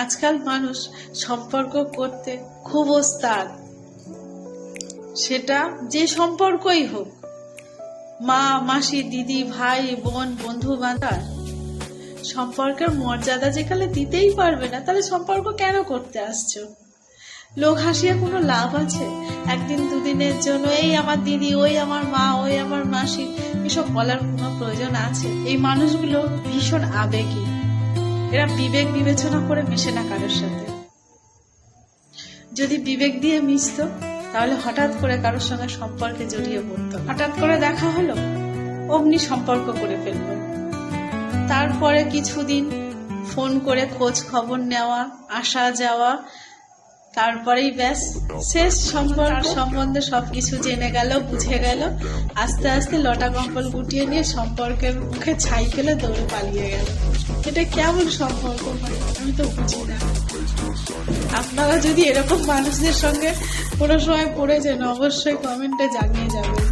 আজকাল মানুষ সম্পর্ক করতে খুব ওস্তাদ, সেটা যে সম্পর্কই হোক, মা মাসি দিদি ভাই বোন বন্ধু বান্ধব। সম্পর্কের মর্যাদা যেখানে দিতেই পারবে না, তাহলে সম্পর্ক কেন করতে আসছো? লোক হাসিয়ে কোনো লাভ আছে? একদিন দুদিনের জন্য এই আমার দিদি, ওই আমার মা, ওই আমার মাসি, এসব বলার কোনো প্রয়োজন আছে? এই মানুষগুলো ভীষণ আবেগী, এরা বিবেক বিবেচনা করে মেশে না কারোর সাথে। যদি বিবেক দিয়ে মিশতো, তাহলে হঠাৎ করে কারোর সঙ্গে সম্পর্কে জড়িয়ে পড়তো। হঠাৎ করে দেখা হলো, অমনি সম্পর্ক করে ফেললো। তারপরে কিছুদিন ফোন করে খোঁজ খবর নেওয়া, আসা যাওয়া, তারপরেই ব্যাস শেষ। সম্পর্ক সম্বন্ধে সবকিছু জেনে গেল, বুঝে গেল, আস্তে আস্তে লটা কম্বল গুটিয়ে নিয়ে সম্পর্কের মুখে ছাই ফেলে দৌড়ে পালিয়ে গেল। এটা কেমন সম্পর্ক হয়? আমি তো বুঝি না। আপনারা যদি এরকম মানুষদের সঙ্গে কোনো সময় পড়েছেন, অবশ্যই কমেন্টে জানিয়ে যাবেন।